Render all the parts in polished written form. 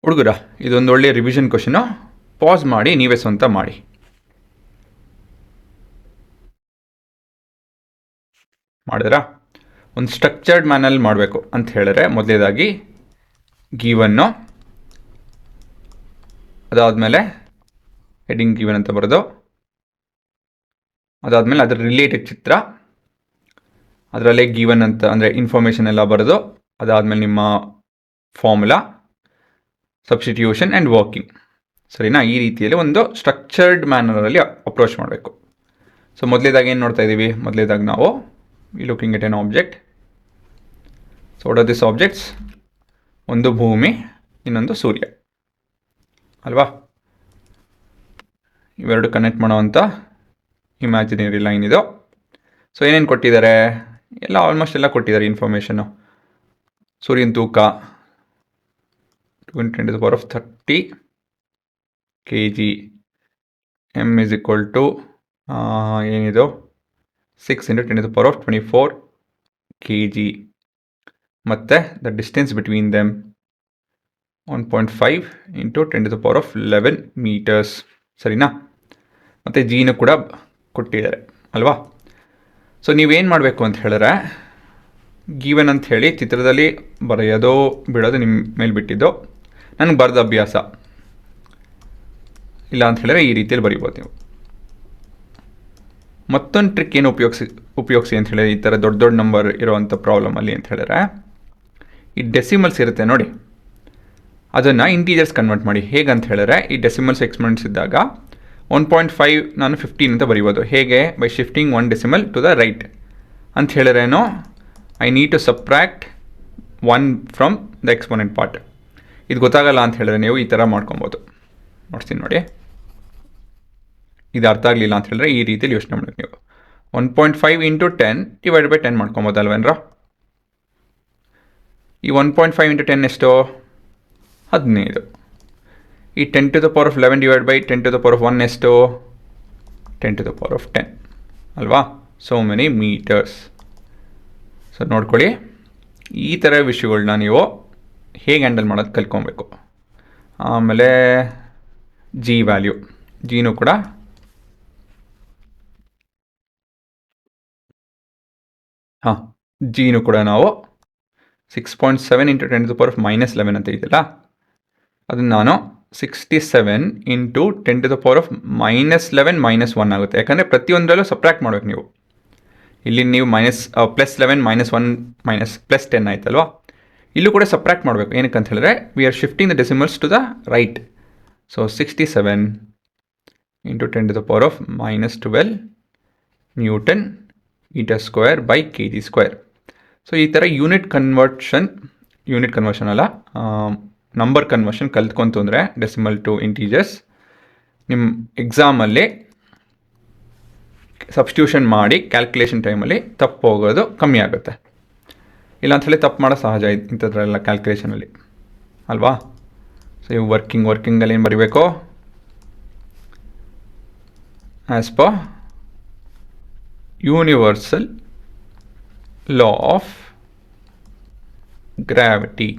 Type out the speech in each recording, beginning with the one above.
ಹುಡುಗರ ಇದೊಂದು ಒಳ್ಳೆಯ ರಿವಿಷನ್ ಕ್ವಶನು. ಪಾಸ್ ಮಾಡಿ ನೀವೇ ಸ್ವಂತ ಮಾಡಿ. ಮಾಡಿದ್ರಾ? ಒಂದು ಸ್ಟ್ರಕ್ಚರ್ಡ್ ಮ್ಯಾನಲ್ಲಿ ಮಾಡಬೇಕು ಅಂತ ಹೇಳಿದ್ರೆ ಮೊದಲೇದಾಗಿ ಗಿವನ್ನು, ಅದಾದಮೇಲೆ ಹೆಡಿಂಗ್ ಗಿವನ್ ಅಂತ ಬರೋದು, ಅದಾದಮೇಲೆ ಅದರ ರಿಲೇಟೆಡ್ ಚಿತ್ರ, ಅದರಲ್ಲೇ ಗಿವನ್ ಅಂತ ಅಂದರೆ ಇನ್ಫಾರ್ಮೇಷನ್ ಎಲ್ಲ ಬರೋದು, ಅದಾದಮೇಲೆ ನಿಮ್ಮ ಫಾರ್ಮುಲಾ, ಸಬ್ಸ್ಟಿಟ್ಯೂಷನ್ ಆ್ಯಂಡ್ ವರ್ಕಿಂಗ್. ಸರಿನಾ? ಈ ರೀತಿಯಲ್ಲಿ ಒಂದು ಸ್ಟ್ರಕ್ಚರ್ಡ್ ಮ್ಯಾನರಲ್ಲಿ ಅಪ್ರೋಚ್ ಮಾಡಬೇಕು. ಸೊ ಮೊದಲೇದಾಗಿ ಏನು ನೋಡ್ತಾ ಇದ್ದೀವಿ? ಮೊದಲೇದಾಗಿ ನಾವು looking at N object. So what are this objects? ಒಂದು ಭೂಮಿ, ಇನ್ನೊಂದು ಸೂರ್ಯ ಅಲ್ವಾ? ಇವೆರಡು ಕನೆಕ್ಟ್ ಮಾಡೋವಂಥ ಇಮ್ಯಾಜಿನರಿ ಲೈನ್ ಇದು. ಸೊ ಏನೇನು ಕೊಟ್ಟಿದ್ದಾರೆ? ಎಲ್ಲ ಆಲ್ಮೋಸ್ಟ್ ಎಲ್ಲ ಕೊಟ್ಟಿದ್ದಾರೆ ಇನ್ಫಾರ್ಮೇಷನ್ನು. ಸೂರ್ಯನ ತೂಕ 2 × 10⁻30 kg, m is equal to ಏನಿದು 6 × 10⁻24 kg, ಮತ್ತು the distance between them 1.5 × 10⁻11 metres. ಸರಿನಾ? ಮತ್ತು ಜೀನು ಕೂಡ ಕೊಟ್ಟಿದ್ದಾರೆ ಅಲ್ವಾ? ಸೊ ನೀವೇನು ಮಾಡಬೇಕು ಅಂತ ಹೇಳಿದ್ರೆ, ಗಿವನ್ ಅಂತ ಹೇಳಿ ಚಿತ್ರದಲ್ಲಿ ಬರೆಯೋದು ಬಿಡೋದು ನಿಮ್ಮ ಮೇಲೆ ಬಿಟ್ಟಿದ್ದು. ನನಗೆ ಬರೆದ ಅಭ್ಯಾಸ ಇಲ್ಲ ಅಂತ ಹೇಳಿದ್ರೆ ಈ ರೀತಿಯಲ್ಲಿ ಬರಿಬೋದು ನೀವು. ಮತ್ತೊಂದು ಟ್ರಿಕ್ ಏನು ಉಪಯೋಗಿಸಿ ಅಂತ ಹೇಳಿದ್ರೆ, ಈ ಥರ ದೊಡ್ಡ ದೊಡ್ಡ ನಂಬರ್ ಇರೋವಂಥ ಪ್ರಾಬ್ಲಮಲ್ಲಿ ಅಂತ ಹೇಳಿದ್ರೆ, ಈ ಡೆಸಿಮಲ್ಸ್ ಇರುತ್ತೆ ನೋಡಿ, ಅದನ್ನು ಇಂಟೀಜರ್ಸ್ ಕನ್ವರ್ಟ್ ಮಾಡಿ. ಹೇಗಂತ ಹೇಳಿದ್ರೆ, ಈ ಡೆಸಿಮಲ್ಸ್ ಎಕ್ಸ್ಪೋನೆಂಟ್ಸ್ ಇದ್ದಾಗ 1.5 ನಾನು 15 ಅಂತ ಬರಿಬೋದು. ಹೇಗೆ? By shifting 1 decimal to the right ಅಂತ ಹೇಳಿದ್ರೇನೋ, I need to subtract 1 from the exponent part. ಇದು ಗೊತ್ತಾಗಲ್ಲ ಅಂತ ಹೇಳಿದ್ರೆ ನೀವು ಈ ಥರ ಮಾಡ್ಕೊಬೋದು. ನೋಡ್ತೀನಿ ನೋಡಿ, ಇದು ಅರ್ಥ ಆಗಲಿಲ್ಲ ಅಂತ ಹೇಳಿದ್ರೆ ಈ ರೀತಿಯಲ್ಲಿ ಯೋಚನೆ ಮಾಡಬೇಕು ನೀವು. 1.5 × 10 / 10 ಮಾಡ್ಕೊಬೋದಲ್ವೇನ್ರ? ಈ 1.5 × 10 ಎಷ್ಟು? 15. ಈ 10⁻11 / 10⁻1 ಎಷ್ಟು? 10⁻10 ಅಲ್ವಾ? So many metres. ಸೊ ನೋಡ್ಕೊಳ್ಳಿ, ಈ ಥರ ವಿಷಯಗಳನ್ನ ನೀವು ಹೇಗೆ ಹ್ಯಾಂಡಲ್ ಮಾಡೋದು ಕಲ್ತ್ಕೊಬೇಕು. ಆಮೇಲೆ ಜಿ ವ್ಯಾಲ್ಯೂ, ಜಿನೂ ಕೂಡ ಜಿನೂ ಕೂಡ ನಾವು 6.7 × 10⁻−11 ಅಂತ ಇದೆಯಲ್ಲ, ಅದನ್ನು ನಾನು 67 × 10⁻−11 -1 ಆಗುತ್ತೆ. ಯಾಕಂದರೆ ಪ್ರತಿಯೊಂದರಲ್ಲೂ ಸಬ್ಟ್ರಾಕ್ಟ್ ಮಾಡಬೇಕು ನೀವು. ಇಲ್ಲಿ ನೀವು +11 -1 +10 ಆಯ್ತಲ್ವಾ? ಇಲ್ಲೂ ಕೂಡ ಸಬ್ಟ್ರಾಕ್ಟ್ ಮಾಡಬೇಕು. ಏನಕ್ಕೆ ಅಂತ ಹೇಳಿದ್ರೆ, we are shifting the decimals to the right. So 67 × 10⁻−12 newton m² kg². So ಈ ಥರ ಯೂನಿಟ್ ಕನ್ವರ್ಷನ್ ಅಲ್ಲ, ನಂಬರ್ ಕನ್ವರ್ಷನ್ ಕಲ್ತ್ಕೊಂತು ಅಂದರೆ ಡೆಸಿಮಲ್ ಟು ಇಂಟೀಜರ್ಸ್, ನಿಮ್ಮ ಎಕ್ಸಾಮಲ್ಲಿ ಸಬ್ಸ್ಟಿಟ್ಯೂಷನ್ ಮಾಡಿ ಕ್ಯಾಲ್ಕುಲೇಷನ್ ಟೈಮಲ್ಲಿ ತಪ್ಪು ಹೋಗೋದು ಕಮ್ಮಿ ಆಗುತ್ತೆ. ಇಲ್ಲಾಂಥೇಳಿ ತಪ್ಪು ಮಾಡೋ ಸಹಜ ಇಂಥದ್ರೆಲ್ಲ ಕ್ಯಾಲ್ಕುಲೇಷನಲ್ಲಿ ಅಲ್ವಾ? ಸೊ ಇವು ವರ್ಕಿಂಗಲ್ಲಿ ಏನು ಬರೀಬೇಕು? As per universal law of gravity.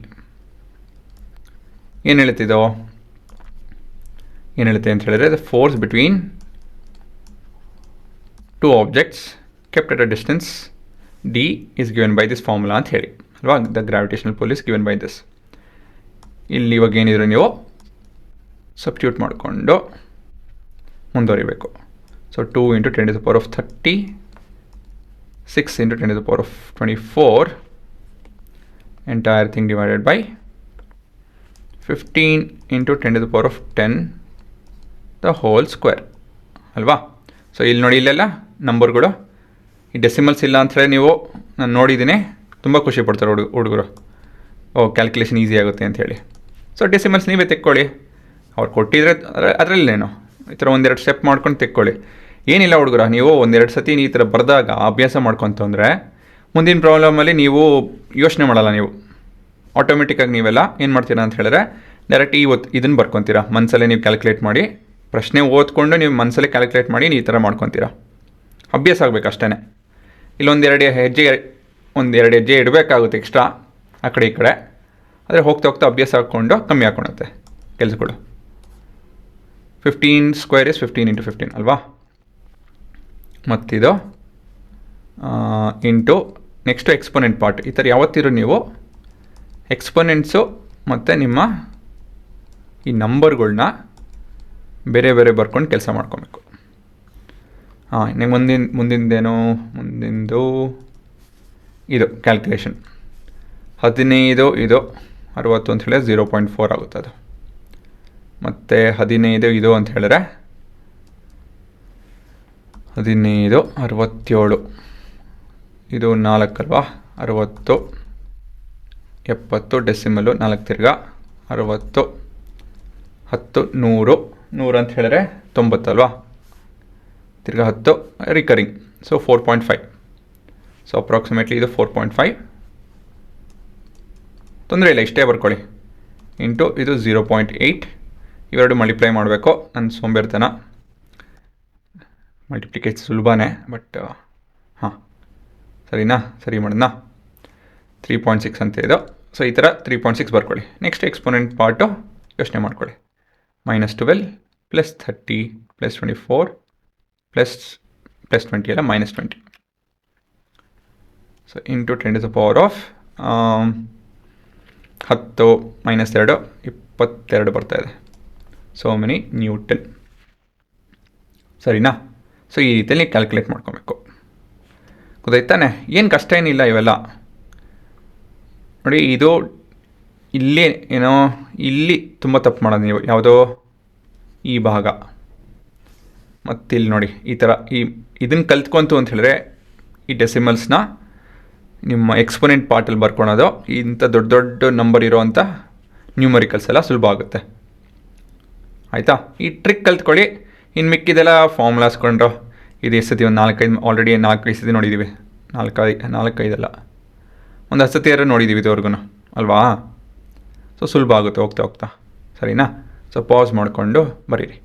ಏನು ಹೇಳ್ತಿದ್ದೋ? ಏನು ಹೇಳುತ್ತೆ ಅಂತ ಹೇಳಿದ್ರೆ, the force between two objects kept at a distance D is given by this formula ಅಂತ ಹೇಳಿ ಅಲ್ವಾ? The gravitational full is given by this. ಇಲ್ಲಿ ಇವಾಗ ಏನಿದ್ರು ನೀವು ಸಬ್ಸ್ಟಿಟ್ಯೂಟ್ ಮಾಡಿಕೊಂಡು ಮುಂದುವರಿಬೇಕು. So 2 × 10⁻30, 6 × 10⁻24, entire thing divided by 15 × 10⁻10 the whole square ಅಲ್ವಾ? ಸೊ ಇಲ್ಲಿ ನೋಡಿ, ಇಲ್ಲೆಲ್ಲ ನಂಬರ್ಗಳು, ಈ ಡೆಸಿಮಲ್ಸ್ ಇಲ್ಲ ಅಂತ ಹೇಳಿ ನೀವು, ನಾನು ನೋಡಿದ್ದೀನಿ, ತುಂಬ ಖುಷಿ ಪಡ್ತಾರೆ ಹುಡುಗರು. ಕ್ಯಾಲ್ಕುಲೇಷನ್ ಈಸಿ ಆಗುತ್ತೆ ಅಂಥೇಳಿ. ಸೊ ಡೆಸಿಮಲ್ಸ್ ನೀವೇ ತೆಕ್ಕೊಳ್ಳಿ, ಅವ್ರು ಕೊಟ್ಟಿದ್ರೆ ಅದರಲ್ಲೇನೋ ಈ ಥರ ಒಂದೆರಡು ಸ್ಟೆಪ್ ಮಾಡ್ಕೊಂಡು ತೆಕ್ಕೊಳ್ಳಿ. ಏನಿಲ್ಲ ಹುಡುಗರ, ನೀವು ಒಂದೆರಡು ಸತಿ ಈ ಥರ ಬರೆದಾಗ ಅಭ್ಯಾಸ ಮಾಡ್ಕೊತಂದರೆ ಮುಂದಿನ ಪ್ರಾಬ್ಲಮಲ್ಲಿ ನೀವು ಯೋಚನೆ ಮಾಡಲ್ಲ. ನೀವು ಆಟೋಮೆಟಿಕ್ಕಾಗಿ ನೀವೆಲ್ಲ ಏನು ಮಾಡ್ತೀರಾ ಅಂತ ಹೇಳಿದ್ರೆ, ಡೈರೆಕ್ಟ್ ಇದನ್ನು ಬರ್ಕೊತೀರಾ. ಮನಸ್ಸಲ್ಲೇ ನೀವು ಕ್ಯಾಲ್ಕುಲೇಟ್ ಮಾಡಿ, ಪ್ರಶ್ನೆ ಓದ್ಕೊಂಡು ನೀವು ಮನಸ್ಸಲ್ಲೇ ಕ್ಯಾಲ್ಕುಲೇಟ್ ಮಾಡಿ ಈ ಥರ ಮಾಡ್ಕೊತೀರಾ. ಅಭ್ಯಾಸ ಆಗಬೇಕು ಅಷ್ಟೇ. ಇಲ್ಲೊಂದೆರಡು ಹೆಜ್ಜೆ ಇಡಬೇಕಾಗುತ್ತೆ ಎಕ್ಸ್ಟ್ರಾ ಆ ಕಡೆ ಈ ಕಡೆ. ಆದರೆ ಹೋಗ್ತಾ ಹೋಗ್ತಾ ಅಭ್ಯಾಸ ಹಾಕ್ಕೊಂಡು ಕಮ್ಮಿ ಹಾಕ್ಕೊಳುತ್ತೆ ಕೆಲಸಗಳು. 15 ಸ್ಕ್ವೇರ್ ಇಸ್ 15 ಇಂಟು 15 ಅಲ್ವಾ. ಮತ್ತಿದು ಇಂಟು ನೆಕ್ಸ್ಟು ಎಕ್ಸ್ಪೋನೆಂಟ್ ಪಾರ್ಟ್. ಈ ಥರ ಯಾವತ್ತಿರೋ ನೀವು ಎಕ್ಸ್ಪೋನೆಂಟ್ಸು ಮತ್ತು ನಿಮ್ಮ ಈ ನಂಬರ್ಗಳ್ನ ಬೇರೆ ಬೇರೆ ಬರ್ಕೊಂಡು ಕೆಲಸ ಮಾಡ್ಕೊಬೇಕು. ನೀವು ಮುಂದಿಂದು ಇದು ಕ್ಯಾಲ್ಕುಲೇಷನ್ 15 ಇದು 60 ಅಂತ ಹೇಳಿದ್ರೆ 0.4 ಆಗುತ್ತೆ ಅದು. ಮತ್ತು 15 ಇದು ಅಂತ ಹೇಳಿದ್ರೆ 15 67 ಇದು 4 ಅಲ್ವಾ. 60 70 ಡೆಸಿಮಲು 4 ತಿರ್ಗಾ 60 10 100 ಅಂತ ಹೇಳಿದ್ರೆ 90 ಅಲ್ವಾ. ತಿರ್ಗಾ 10 ರಿಕರಿಂಗ್. ಸೊ 4.5. ಸೊ ಅಪ್ರಾಕ್ಸಿಮೇಟ್ಲಿ ಇದು 4.5. ತೊಂದರೆ ಇಲ್ಲ, ಇಷ್ಟೇ ಬರ್ಕೊಳ್ಳಿ. ಇಂಟು ಇದು 0.8. ಇವೆರಡು ಮಲ್ಟಿಪ್ಲೈ ಮಾಡಬೇಕು. ನನ್ನ ಸೋಂಬೇರ್ತನ, ಮಲ್ಟಿಪ್ಲಿಕೇಟ್ ಸುಲಭನೇ, ಬಟ್ ಸರಿನಾ, ಸರಿ ಮಾಡೋಣ. 3.6 ಅಂತ ಇದು. ಸೊ ಈ ಥರ 3.6 ಬರ್ಕೊಳ್ಳಿ. ನೆಕ್ಸ್ಟ್ ಎಕ್ಸ್ಪೋನೆಂಟ್ ಪಾರ್ಟು ಯೋಚನೆ ಮಾಡ್ಕೊಳ್ಳಿ. -12 + 30 + 24 + 20 ಅಲ್ಲ, -20. So into 10 to the power of 10 -2 22 ಬರ್ತಾ ಇದೆ. So many newton. ಸರಿನಾ. ಸೊ ಈ ರೀತಿಯಲ್ಲಿ ಕ್ಯಾಲ್ಕುಲೇಟ್ ಮಾಡ್ಕೊಬೇಕು. ಗೊತ್ತಾಯ್ತಾನೆ, ಏನು ಕಷ್ಟ ಏನಿಲ್ಲ ಇವೆಲ್ಲ. ನೋಡಿ, ಇದು ಇಲ್ಲಿ ಇಲ್ಲಿ ತುಂಬ ತಪ್ಪು ಮಾಡೋದು ನೀವು. ಯಾವುದೋ ಈ ಭಾಗ ಮತ್ತಿಲ್ಲಿ ನೋಡಿ, ಈ ಥರ ಇದನ್ನು ಕಲ್ತ್ಕೊಂತು ಅಂತ ಹೇಳಿದ್ರೆ ಈ ಡೆಸಿಮಲ್ಸ್ನ ನಿಮ್ಮ ಎಕ್ಸ್ಪೋನೆಂಟ್ ಪಾರ್ಟಲ್ಲಿ ಬರ್ಕೊಳೋದು, ಇಂಥ ದೊಡ್ಡ ದೊಡ್ಡ ನಂಬರ್ ಇರೋವಂಥ ನ್ಯೂಮರಿಕಲ್ಸ್ ಎಲ್ಲ ಸುಲಭ ಆಗುತ್ತೆ. ಆಯಿತಾ. ಈ ಟ್ರಿಕ್ ಕಲ್ತ್ಕೊಳ್ಳಿ. ಇನ್ನು ಮಿಕ್ಕಿದೆಲ್ಲ ಫಾರ್ಮುಲಾಸ್ಕೊಂಡ್ರು ಇದು ಎಷ್ಟು ಸತಿ ಒಂದು 4-5 ಆಲ್ರೆಡಿ 4-5 ಸತಿ ನೋಡಿದ್ದೀವಿ. 4-5 ಅಲ್ಲ, ಒಂದು 10 ಸತಿ ಯಾರು ನೋಡಿದ್ದೀವಿ ಇದುವರೆಗೂ ಅಲ್ವಾ. ಸೊ ಸುಲಭ ಆಗುತ್ತೆ ಹೋಗ್ತಾ ಹೋಗ್ತಾ. ಸರಿನಾ. ಸೊ ಪಾಸ್ ಮಾಡಿಕೊಂಡು ಬರೀರಿ.